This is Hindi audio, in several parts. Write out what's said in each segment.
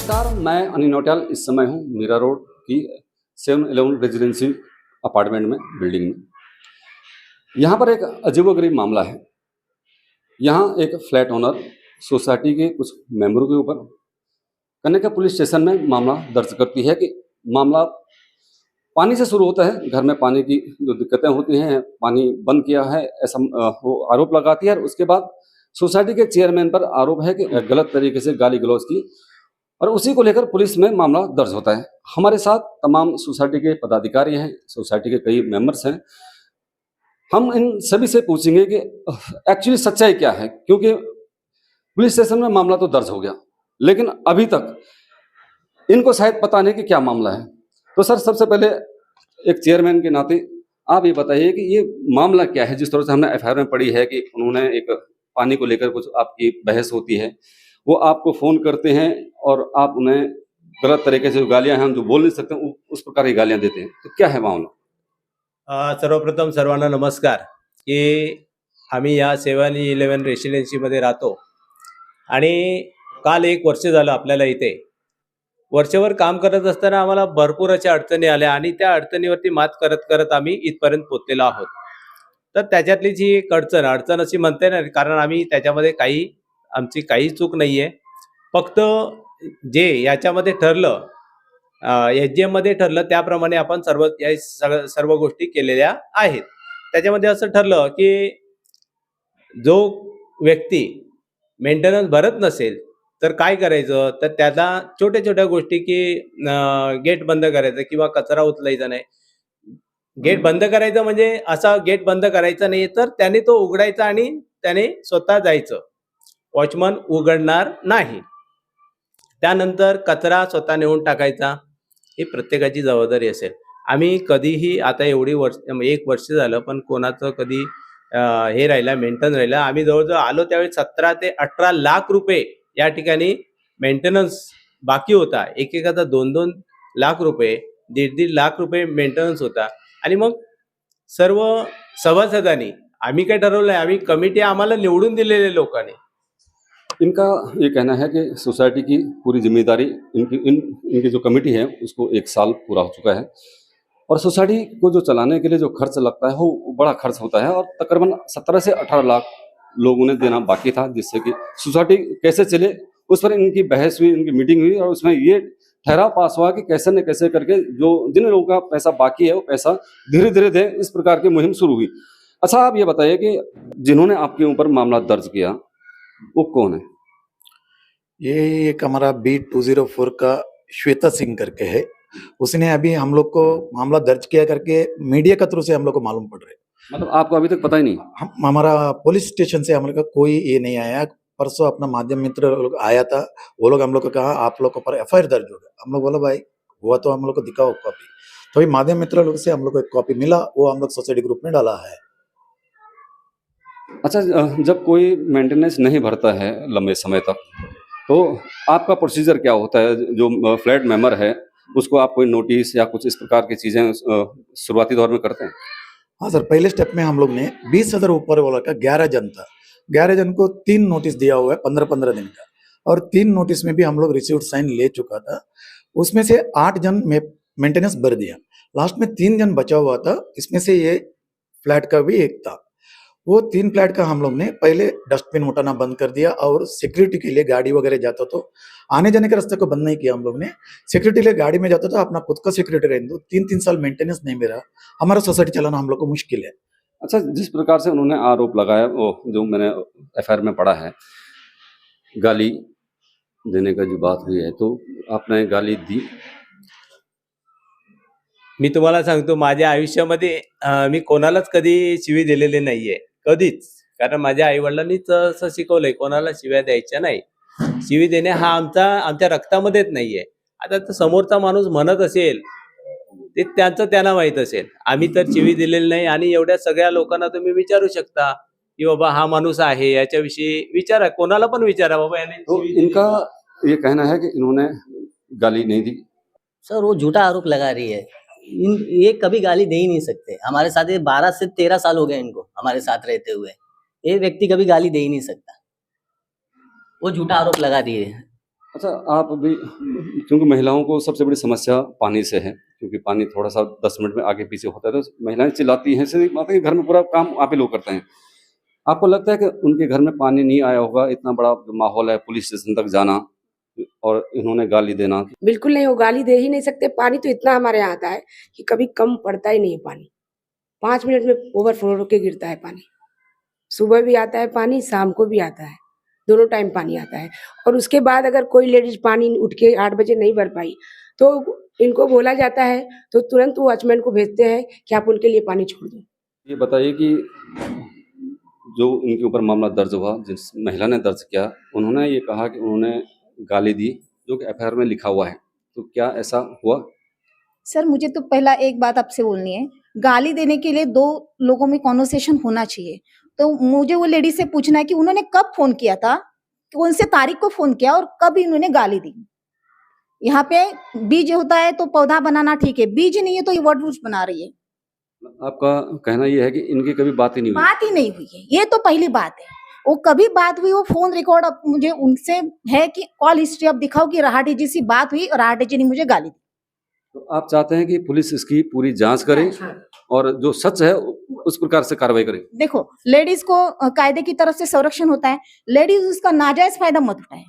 नमस्कार, मैं अनिल नौटियाल इस समय हूँ मीरा रोड की 711 रेजिडेंसी अपार्टमेंट में बिल्डिंग में। यहाँ पर एक अजीबोगरीब मामला है। यहाँ एक फ्लैट ओनर सोसाइटी के कुछ मेंबरों के ऊपर कन्या पुलिस स्टेशन में मामला दर्ज करती है कि मामला पानी से शुरू होता है। घर में पानी की जो दिक्कतें होती हैं, पानी बंद किया है ऐसा वो आरोप लगाती है और उसके बाद सोसाइटी के चेयरमैन पर आरोप है कि गलत तरीके से गाली गलौज की और उसी को लेकर पुलिस में मामला दर्ज होता है। हमारे साथ तमाम सोसाइटी के पदाधिकारी हैं, सोसाइटी के कई मेंबर्स हैं। हम इन सभी से पूछेंगे कि एक्चुअली सच्चाई क्या है, क्योंकि पुलिस स्टेशन में मामला तो दर्ज हो गया लेकिन अभी तक इनको शायद पता नहीं कि क्या मामला है। तो सर, सबसे पहले एक चेयरमैन के नाते आप ये बताइए कि ये मामला क्या है। जिस तरह से हमने एफआईआर में पढ़ी है कि उन्होंने एक पानी को लेकर कुछ आपकी बहस होती है, वो आपको फोन करते हैं और आप उन्हें गलत तरीके से गालियां हम जो बोल नहीं सकते उस प्रकार की गालियां देते हैं, तो क्या है मामला? सर्वप्रथम सर्वांना नमस्कार। की आम्ही या 711 रेसिडेन्सीमध्ये राहतो आणि काल 1 वर्ष झालं आपल्याला इथे वर्षभर काम करत असताना आम्हाला भरपूर अशा अडचणी आल्या आणि त्या अडचणीवरती मात करत करत आम्ही इथपर्यंत पोहोचलेलो आहोत। तर त्याच्यातली जी एक अडचण अशी म्हणता येणार कारण आम्ही त्याच्यामध्ये आमची काही चूक नाहीये। फक्त जे याच्यामध्ये ठरलं एचजीएम मध्ये ठरलं त्याप्रमाणे आपण सर्व गोष्टी केलेल्या आहेत। त्याच्यामध्ये असं ठरलं की जो व्यक्ती मेंटेनन्स भरत नसेल तर काय करायचं, तर त्याला छोट्या छोट्या गोष्टी की गेट बंद करायचं किंवा कचरा उचलायचा नाही। गेट बंद करायचं म्हणजे असा गेट बंद करायचा नाही तर त्याने तो उघडायचा आणि त्याने स्वतः जायचं, वॉचमन उघडणार नाही। त्यानंतर कचरा स्वतः नेऊन टाकायचा, ही प्रत्येकाची जबाबदारी असेल। आम्ही कधीही आता एवढी 1 वर्ष झालं पण कोणाचं कधी हे राहिला मेंटेनन्स राहिला। आम्ही जवळजवळ आलो त्यावेळी 17 ते 18 लाख रुपये या ठिकाणी मेंटेनन्स बाकी होता। एकेकाचा 2-2 लाख रुपये, 1.5 लाख रुपये मेंटेनन्स होता। आणि मग सर्व सभासदांनी आम्ही काय ठरवलंय, आम्ही कमिटी आम्हाला निवडून दिलेले लोकांनी। इनका ये कहना है कि सोसाइटी की पूरी जिम्मेदारी इनकी जो कमेटी है उसको 1 साल पूरा हो चुका है और सोसाइटी को जो चलाने के लिए जो खर्च लगता है वो बड़ा खर्च होता है और तकरीबन 17 से 18 लाख लोगों ने देना बाकी था, जिससे कि सोसाइटी कैसे चले उस पर इनकी बहस हुई, इनकी मीटिंग हुई और उसमें ये ठहराव पास हुआ कि कैसे न कैसे करके जो जिन लोगों का पैसा बाकी है वो पैसा धीरे धीरे दे, इस प्रकार की मुहिम शुरू हुई। अच्छा, आप ये बताइए कि जिन्होंने आपके ऊपर मामला दर्ज किया वो कौन है? ये एक हमारा B204 का श्वेता सिंह करके है। उसने अभी हम लोग को मामला दर्ज किया करके मीडिया के थ्रू से हम लोग को मालूम पड़ रहा है। मतलब आपको अभी तक पता ही नहीं? हमारा पुलिस स्टेशन से हम लोग का कोई ये नहीं आया। परसों अपना माध्यम मित्र लोग आया था, वो लोग हम लोग को कहा आप लोग के ऊपर एफआईआर दर्ज हो गया। हम लोग बोला भाई हुआ तो हम लोग को दिखाओ कॉपी। तो अभी माध्यम मित्र लोग से हम लोग को एक कॉपी मिला, वो हम लोग सोसाइटी ग्रुप में डाला है। अच्छा, जब कोई मेंटेनेंस नहीं भरता है लंबे समय तक तो आपका प्रोसीजर क्या होता है? जो फ्लैट मेंबर है उसको आप कोई नोटिस या कुछ इस प्रकार की चीजें शुरुआती दौर में करते हैं? हाँ सर, पहले स्टेप में हम लोग ने 20,000 ऊपर वाला का 11 जन था, 11 जन को 3 नोटिस दिया हुआ है 15-15 दिन का, और 3 नोटिस में भी हम लोग रिसीव्ड साइन ले चुका था। उसमें से 8 जन में मेंटेनेंस भर दिया, लास्ट में 3 जन बचा हुआ था। इसमें से ये फ्लैट का भी एक था। वो 3 फ्लैट का हम लोग ने पहले डस्टबिन उठाना बंद कर दिया और सिक्योरिटी के लिए गाड़ी वगैरह जाता तो आने जाने के रास्ते को बंद नहीं किया। हम लोग ने सिक्योरिटी के लिए गाड़ी में जाता तो अपना खुद का सिक्योरिटी रहने दो। 3-3 साल मेंटेनेंस नहीं मिला, हमारा सोसाइटी चलाना हम लोग को मुश्किल है। अच्छा, जिस प्रकार से उन्होंने आरोप लगाया वो जो मैंने एफआईआर में पढ़ा है, गाली देने का जो बात हुई है, तो आपने गाली दी? मी तुम्हाला सांगतो माझ्या आयुष्यामध्ये मी कोणालाच कधी शिवी दिलेली नाहीये, कधीच। कारण माझ्या आईवडिलांनीच असं शिकवलंय कोणाला शिव्या द्यायच्या नाही। शिवी देणे हा आमच्या रक्तामध्येच नाहीये। आता तर समोरचा माणूस म्हणत असेल ते त्यांना माहित असेल, आम्ही तर शिवी दिलेली नाही। आणि एवढ्या सगळ्या लोकांना तुम्ही विचारू शकता की बाबा हा माणूस आहे याच्याविषयी विचारा, कोणाला पण विचारा बाबा याने तो इनका ये कहना है कि इन्होंने गाली नहीं दी। सर वो झूठा आरोप लगा रही है। ये कभी गाली दे ही नहीं सकते। हमारे साथ ये 12 से 13 साल हो गए इनको हमारे साथ रहते हुए। ये व्यक्ति कभी गाली दे ही नहीं सकता। वो झूठा आरोप लगा रही है। अच्छा, आप अभी क्योंकि महिलाओं को सबसे बड़ी समस्या पानी से है, क्योंकि पानी थोड़ा-सा 10 मिनट में आगे पीछे होता है, तो महिलाएँ चिल्लाती हैं, सीधी बात है कि घर में पूरा काम आप ही लोग करते हैं। आपको लगता है कि उनके घर में पानी नहीं आया होगा, इतना बड़ा जो माहौल है, पुलिस स्टेशन तक जाना और इन्होंने गाली देना? बिल्कुल नहीं, वो गाली दे ही नहीं सकते। पानी तो इतना हमारे यहाँ आता है कि कभी कम पड़ता ही नहीं है पानी। 5 मिनट में ओवरफ्लो होके गिरता है पानी। सुबह भी आता है पानी, शाम को भी आता है। दोनों टाइम पानी आता है और उसके बाद अगर कोई लेडीज़ पानी उठ के 8 बजे नहीं भर पाई, तो इनको बोला जाता है, तो तुरंत वो वॉचमैन को भेजते हैं कि आप उनके लिए पानी छोड़ दो। ये बताइए कि जो उनके ऊपर मामला दर्ज हुआ, जिस महिला ने दर्ज किया, उन्होंने ये कहा कि उन्होंने गाली दी, जो कि एफआईआर में लिखा हुआ है। तो क्या ऐसा हुआ? सर मुझे तो पहला एक बात आपसे बोलनी है, गाली देने के लिए 2 लोगों में कन्वर्सेशन होना चाहिए। तो मुझे वो लेडी से पूछना है कि उन्होंने कब फ़ोन किया था? कौन से तारीख को फ़ोन किया और कब इन्होंने गाली दी? यहाँ पे बीज होता है तो पौधा बनाना ठीक है, बीज नहीं है तो ये वर्ड बना रही है। आपका कहना ये है कि इनकी कभी बात ही नहीं हुई? बात ही नहीं हुई है, ये तो पहली बात है। वो कभी बात हुई, वो फ़ोन रिकॉर्ड अब मुझे उनसे है कि कॉल हिस्ट्री अब दिखाओ कि राहाटे जी से बात हुई और राहाटे जी ने मुझे गाली दी। तो आप चाहते हैं कि पुलिस इसकी पूरी जाँच करे और जो सच है उस प्रकार से कार्रवाई करे? देखो, लेडीज़ को कायदे की तरफ से संरक्षण होता है, लेडीज़ उसका नाजायज़ फ़ायदा मत उठाए।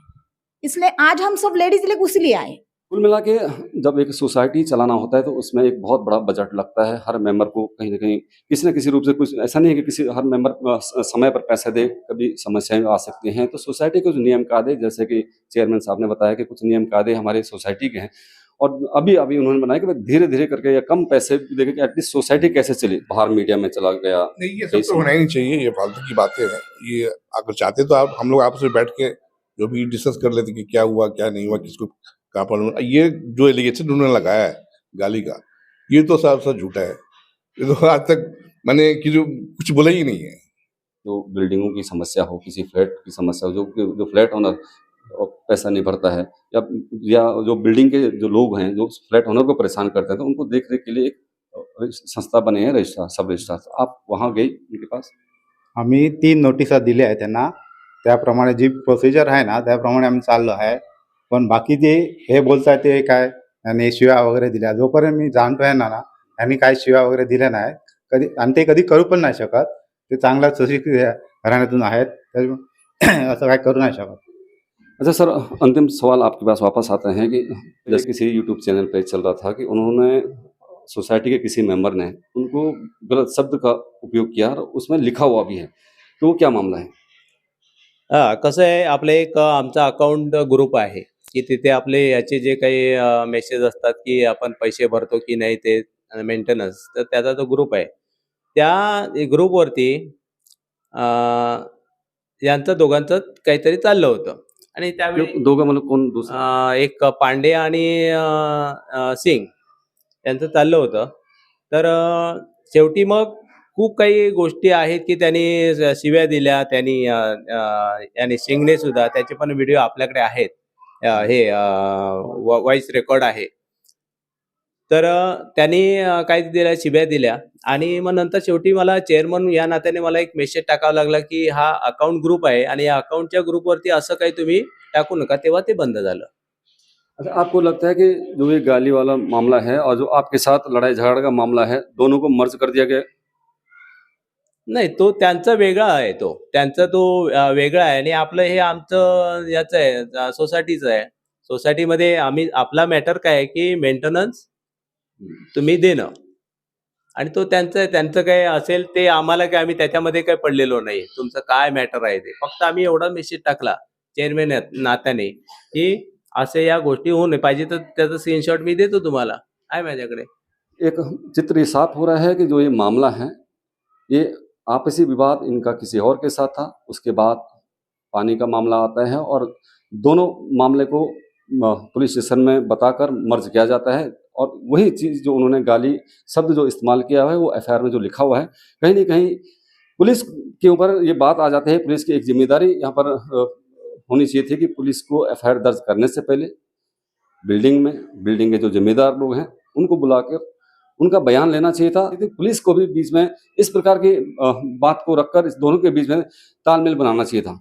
इसलिए आज हम सब लेडीज़ लिए इसलिए आए। कुल मिला के जब एक सोसाइटी चलाना होता है तो उसमें एक बहुत बड़ा बजट लगता है। हर मेंबर को कहीं न कहीं किसी न किसी रूप से कुछ ऐसा नहीं है कि किसी हर मेंबर समय पर पैसे दे, कभी समस्याएँ आ सकती हैं। तो सोसाइटी के जो नियम-कायदे जैसे कि चेयरमैन साहब ने बताया कि कुछ नियम-कायदे हमारे सोसाइटी के हैं और अभी-अभी उन्होंने बनाया कि भाई धीरे-धीरे करके या कम पैसे भी देके कि एटलीस्ट सोसाइटी कैसे चले। बाहर मीडिया में चला गया। नहीं, ये सब तो होना ही नहीं चाहिए, ये फालतू की बातें हैं। ये अगर चाहते तो आप हम लोग आपस में बैठ के जो भी डिस्कस कर लेते कि क्या हुआ, क्या नहीं हुआ, किसको कहाँ प्रॉब्लम। ये जो एलिगेशन उन्होंने लगाया है गाली का, ये तो साफ-साफ झूठा है। ये तो आज तक मैंने कुछ बोला ही नहीं है। जो बिल्डिंगों की समस्या हो, किसी फ्लैट की समस्या हो, जो फ्लैट ओनर पैसा नहीं भरता है या जो बिल्डिंग के जो लोग हैं, जो फ्लैट ओनर को परेशान करते हैं, तो उनको देख-रेख के लिए एक संस्था बने हैं रजिस्ट्रार, सब रजिस्ट्रार। आप वहाँ गई उनके पास? आम्ही 3 नोटिसा दिल्या आहेत त्यांना. त्याप्रमाणे जी प्रोसिजर आहे ना, त्याप्रमाणे आम्ही चाललो आहे. पण बाकी जे हे बोलताय ते काय आणि शिव्या वगैरे दिल्या. जोपर्यंत मी जाणतोय ना, यांनी काही शिव्या वगैरे दिल्या नाही. कधी आणि ते कधी करू पण नाही शकत. ते चांगल्या सुशिक्षित घराण्यातून आहेत. तर असं काही करू नाही शकत. अच्छा सर, अंतिम सवाल आपके पास वापस आते हैं कि जैसे किसी यूट्यूब चैनल पे चल रहा था कि उन्होंने सोसाइटी के किसी मेंबर ने उनको गलत शब्द का उपयोग किया और उसमें लिखा हुआ भी है, तो वो क्या मामला है? कसं आहे, आपलं एक आमचा अकाउंट ग्रुप आहे की तिथे आपले याचे जे काही मेसेज असतात की आपण पैसे भरतो की नाही ते मेंटेनन्स, तर त्याचा जो ग्रुप आहे त्या ग्रुपवरती यांचं दोघांचं काहीतरी चाललं होतं आणि त्यावेळी दोघं मतलब कोण दूसरा? एक पांडे आणि सिंग यांचं चाललं होतं. तर शेवटी मग खूप काही गोष्टी आहेत की त्यांनी शिव्या दिल्या त्यांनी आणि सिंगने सुद्धा, त्याचे पण व्हिडिओ आपल्याकडे आहेत. हे व्हॉइस रेकॉर्ड आहे. तर त्यांनी काय दिल्या, शिव्या दिल्या आणि मग नंतर शेवटी मला चेअरमन या नात्याने मला एक मेसेज टाकावा लागला की हा अकाउंट ग्रुप आहे आणि या अकाउंटच्या ग्रुपवरती असं काही तुम्ही टाकू नका. तेव्हा ते बंद झालं. अच्छा, आपको लगता है कि जो ये गाली वाला मामला है और जो आपके साथ लड़ाई झगड़ा का मामला है, दोनों को मर्ज कर दिया गया? नाही, तो त्यांचा वेगळा आहे तो. त्यांचा तो वेगळा आहे आणि आपलं हे आमचं याचं आहे, सोसायटीचं आहे. सोसायटीमध्ये आम्ही आपला मॅटर काय आहे की मेंटेनन्स तुम्ही देणं आणि तो त्यांचं आहे. त्यांचं काय असेल ते आम्हाला काय, आम्ही त्याच्यामध्ये काही पडलेलो नाही. तुमचं काय मॅटर आहे ते. फक्त आम्ही एवढा मेसेज टाकला चेअरमॅन नात्याने की असे या गोष्टी होऊ नये. पाहिजे तर त्याचा स्क्रीनशॉट मी देतो तुम्हाला, आहे माझ्याकडे. एक चित्र ये साफ हो रहा है कि जो ये मामला है, ये आपसी विवाद इनका किसी और के साथ था, उसके बाद पानी का मामला आता है और दोनों मामले को पुलिस स्टेशन में बताकर मर्ज किया जाता है और वही चीज़ जो उन्होंने गाली शब्द जो इस्तेमाल किया है, वो एफआईआर में जो लिखा हुआ है, कहीं न कहीं पुलिस के ऊपर ये बात आ जाती है। पुलिस की एक ज़िम्मेदारी यहाँ पर होनी चाहिए थी कि पुलिस को एफआईआर दर्ज करने से पहले बिल्डिंग के जो ज़िम्मेदार लोग हैं, उनको बुलाकर उनका बयान लेना चाहिए था। लेकिन पुलिस को भी बीच में इस प्रकार की बात को रखकर इस दोनों के बीच में तालमेल बनाना चाहिए था,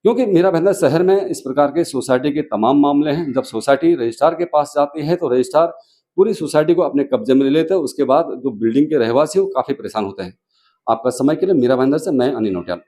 क्योंकि मीरा भाईंदर शहर में इस प्रकार के सोसाइटी के तमाम मामले हैं। जब सोसाइटी रजिस्ट्रार के पास जाती है तो रजिस्ट्रार पूरी सोसाइटी को अपने कब्जे में ले लेते हैं। उसके बाद जो बिल्डिंग के रहवासी हैं वो काफी परेशान होते हैं। आपका समय के लिए मीरा भाईंदर से मैं अनिल नौटियाल।